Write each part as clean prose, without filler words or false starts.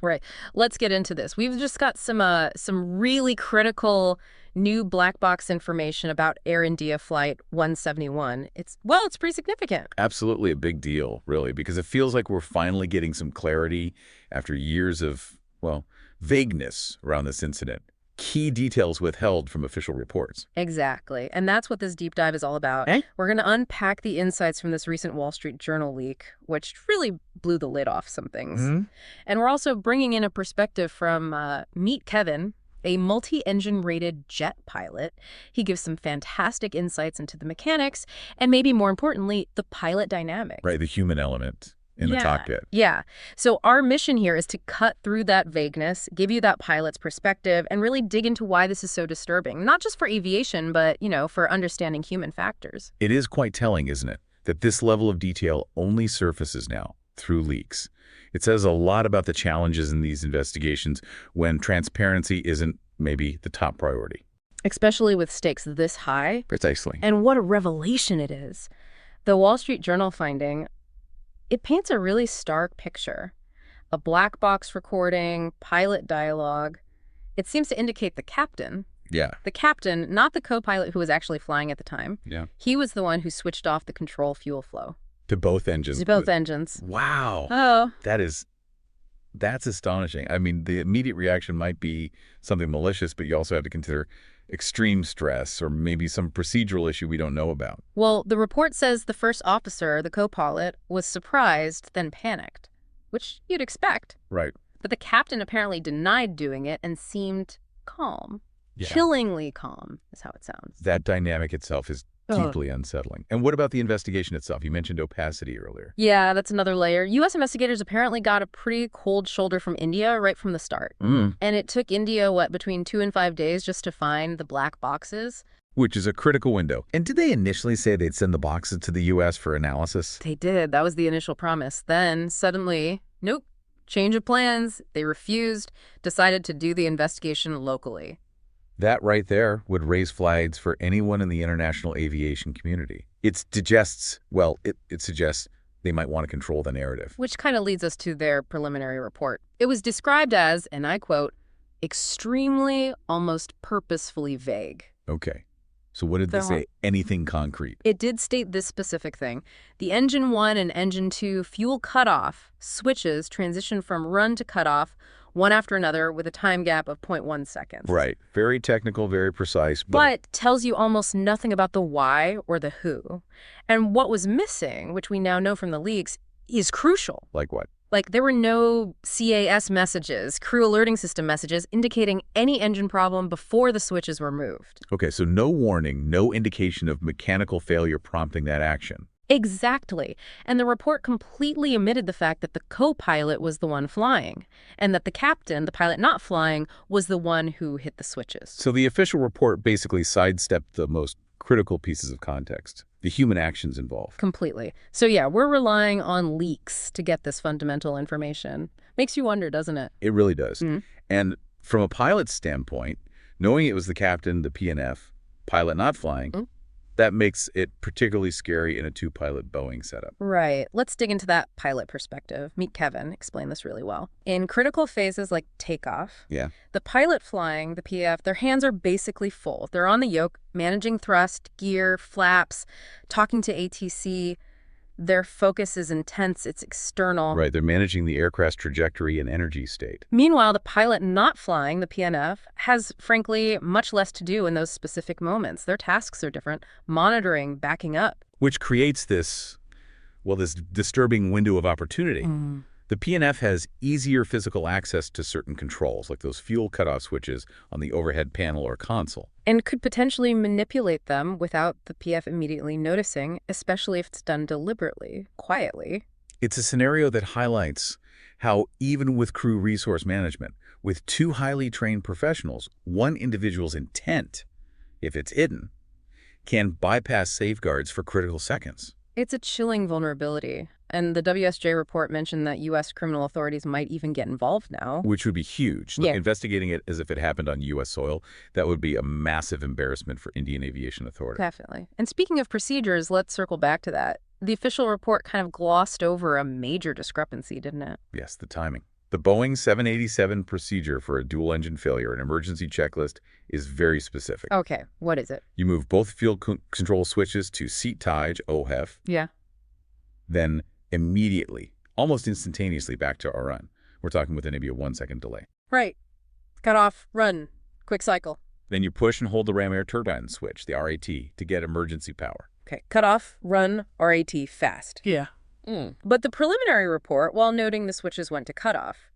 Right. Let's get into this. We've just got some really critical new black box information about Air India Flight 171. It's pretty significant. Absolutely a big deal, really, because it feels like we're finally getting some clarity after years of, well, vagueness around this incident. Key details withheld from official reports. Exactly. And that's what this deep dive is all about. Eh? We're going to unpack the insights from this recent Wall Street Journal leak, which really blew the lid off some things. And we're also bringing in a perspective from Meet Kevin, a multi-engine rated jet pilot. He gives some fantastic insights into the mechanics and maybe more importantly, the pilot dynamic. Right, the human element in the cockpit. Yeah. So our mission here is to cut through that vagueness, give you that pilot's perspective, and really dig into why this is so disturbing. Not just for aviation, but, for understanding human factors. It is quite telling, isn't it, that this level of detail only surfaces now through leaks. It says a lot about the challenges in these investigations when transparency isn't maybe the top priority. Especially with stakes this high. Precisely. And what a revelation it is. The Wall Street Journal finding, it paints a really stark picture. A black box recording, pilot dialogue. It seems to indicate the captain. Yeah. The captain, not the co-pilot who was actually flying at the time. Yeah. He was the one who switched off the control fuel flow. To both engines. To both engines. Wow. Oh. That's astonishing. I mean, the immediate reaction might be something malicious, but you also have to consider extreme stress or maybe some procedural issue we don't know about. Well, the report says the first officer, the co-pilot, was surprised, then panicked, which you'd expect. Right. But the captain apparently denied doing it and seemed calm. Yeah. Chillingly calm is how it sounds. That dynamic itself is deeply unsettling. And what about the investigation itself? You mentioned opacity earlier. Yeah, that's another layer. U.S. investigators apparently got a pretty cold shoulder from India right from the start. And it took India, between 2 and 5 days just to find the black boxes? Which is a critical window. And did they initially say they'd send the boxes to the U.S. for analysis? They did. That was the initial promise. Then, suddenly, nope, change of plans. They refused, decided to do the investigation locally. That right there would raise flags for anyone in the international aviation community. It suggests they might want to control the narrative. Which kind of leads us to their preliminary report. It was described as, and I quote, extremely, almost purposefully vague. Okay. So what did they say? Anything concrete? It did state this specific thing. The Engine 1 and Engine 2 fuel cutoff switches transition from run to cutoff one after another with a time gap of 0.1 seconds. Right. Very technical, very precise. But tells you almost nothing about the why or the who. And what was missing, which we now know from the leaks, is crucial. Like what? Like there were no CAS messages, crew alerting system messages, indicating any engine problem before the switches were moved. Okay, so no warning, no indication of mechanical failure prompting that action. Exactly. And the report completely omitted the fact that the co-pilot was the one flying, and that the captain, the pilot not flying, was the one who hit the switches. So the official report basically sidestepped the most critical pieces of context, the human actions involved. Completely. So yeah, we're relying on leaks to get this fundamental information. Makes you wonder, doesn't it? It really does. And from a pilot's standpoint, knowing it was the captain, the PNF, pilot not flying, that makes it particularly scary in a two-pilot Boeing setup. Right. Let's dig into that pilot perspective. Meet Kevin. Explain this really well. In critical phases like takeoff, the pilot flying, the PF, their hands are basically full. They're on the yoke, managing thrust, gear, flaps, talking to ATC. Their focus is intense. It's external. Right. They're managing the aircraft's trajectory and energy state. Meanwhile, the pilot not flying, the PNF, has, frankly, much less to do in those specific moments. Their tasks are different. Monitoring, backing up. Which creates this disturbing window of opportunity. The PNF has easier physical access to certain controls, like those fuel cutoff switches on the overhead panel or console. And could potentially manipulate them without the PF immediately noticing, especially if it's done deliberately, quietly. It's a scenario that highlights how even with crew resource management, with two highly trained professionals, one individual's intent, if it's hidden, can bypass safeguards for critical seconds. It's a chilling vulnerability. And the WSJ report mentioned that U.S. criminal authorities might even get involved now. Which would be huge. Like investigating it as if it happened on U.S. soil, that would be a massive embarrassment for Indian Aviation Authority. Definitely. And speaking of procedures, let's circle back to that. The official report kind of glossed over a major discrepancy, didn't it? Yes, the timing. The Boeing 787 procedure for a dual-engine failure, an emergency checklist, is very specific. Okay, what is it? You move both field control switches to seat tide, OHEF, Yeah. then immediately, almost instantaneously back to our run. We're talking within maybe a 1-second delay. Right. Cut off, run, quick cycle. Then you push and hold the ram air turbine switch, the RAT, to get emergency power. Okay, cut off, run, RAT, fast. Yeah. But the preliminary report, while noting the switches went to cutoff,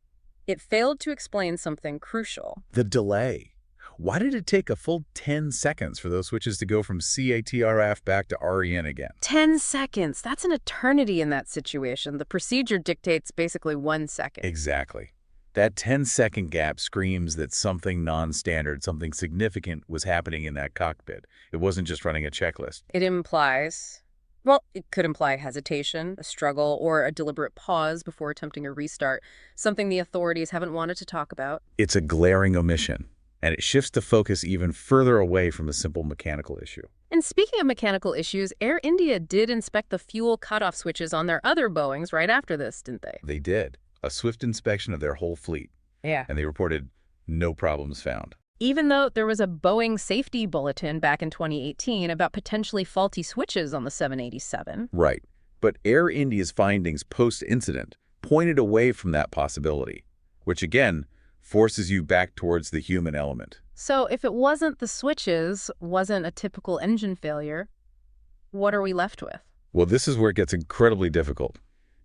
it failed to explain something crucial. The delay. Why did it take a full 10 seconds for those switches to go from CATRF back to REN again? 10 seconds. That's an eternity in that situation. The procedure dictates basically 1 second. Exactly. That 10-second gap screams that something non-standard, something significant was happening in that cockpit. It wasn't just running a checklist. It implies, well, it could imply hesitation, a struggle, or a deliberate pause before attempting a restart, something the authorities haven't wanted to talk about. It's a glaring omission, and it shifts the focus even further away from a simple mechanical issue. And speaking of mechanical issues, Air India did inspect the fuel cutoff switches on their other Boeings right after this, didn't they? They did a swift inspection of their whole fleet, Yeah. and they reported no problems found. Even though there was a Boeing safety bulletin back in 2018 about potentially faulty switches on the 787. Right. But Air India's findings post-incident pointed away from that possibility, which again forces you back towards the human element. So if it wasn't the switches, wasn't a typical engine failure, what are we left with? Well, this is where it gets incredibly difficult.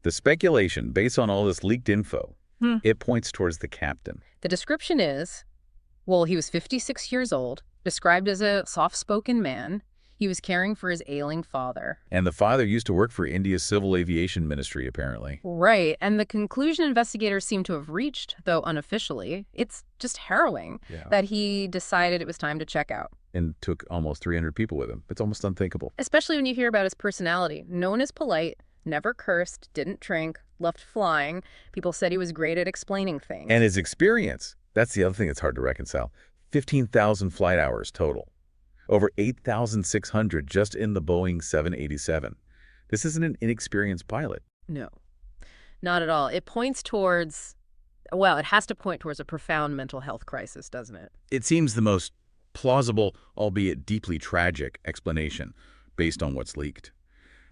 The speculation, based on all this leaked info, it points towards the captain. The description is, well, he was 56 years old, described as a soft-spoken man. He was caring for his ailing father. And the father used to work for India's Civil Aviation Ministry, apparently. Right, and the conclusion investigators seem to have reached, though unofficially, it's just harrowing that he decided it was time to check out. And took almost 300 people with him. It's almost unthinkable. Especially when you hear about his personality. Known as polite, never cursed, didn't drink, loved flying. People said he was great at explaining things. And his experience, that's the other thing that's hard to reconcile. 15,000 flight hours total. Over 8,600 just in the Boeing 787. This isn't an inexperienced pilot. No, not at all. It points towards, well, it has to point towards a profound mental health crisis, doesn't it? It seems the most plausible, albeit deeply tragic, explanation based on what's leaked.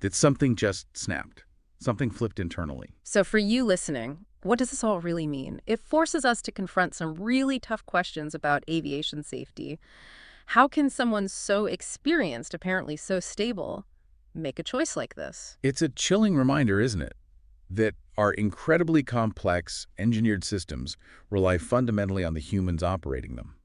That something just snapped. Something flipped internally. So for you listening, what does this all really mean? It forces us to confront some really tough questions about aviation safety. How can someone so experienced, apparently so stable, make a choice like this? It's a chilling reminder, isn't it? That our incredibly complex, engineered systems rely fundamentally on the humans operating them.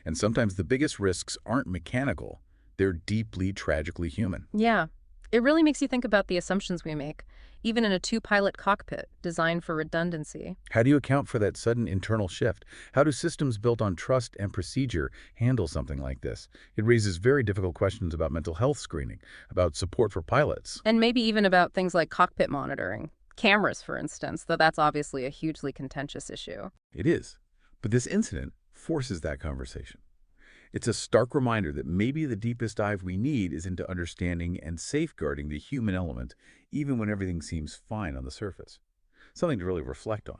And sometimes the biggest risks aren't mechanical. They're deeply, tragically human. Yeah. It really makes you think about the assumptions we make, even in a two-pilot cockpit designed for redundancy. How do you account for that sudden internal shift? How do systems built on trust and procedure handle something like this? It raises very difficult questions about mental health screening, about support for pilots. And maybe even about things like cockpit monitoring. Cameras, for instance, though that's obviously a hugely contentious issue. It is. But this incident forces that conversation. It's a stark reminder that maybe the deepest dive we need is into understanding and safeguarding the human element, even when everything seems fine on the surface. Something to really reflect on.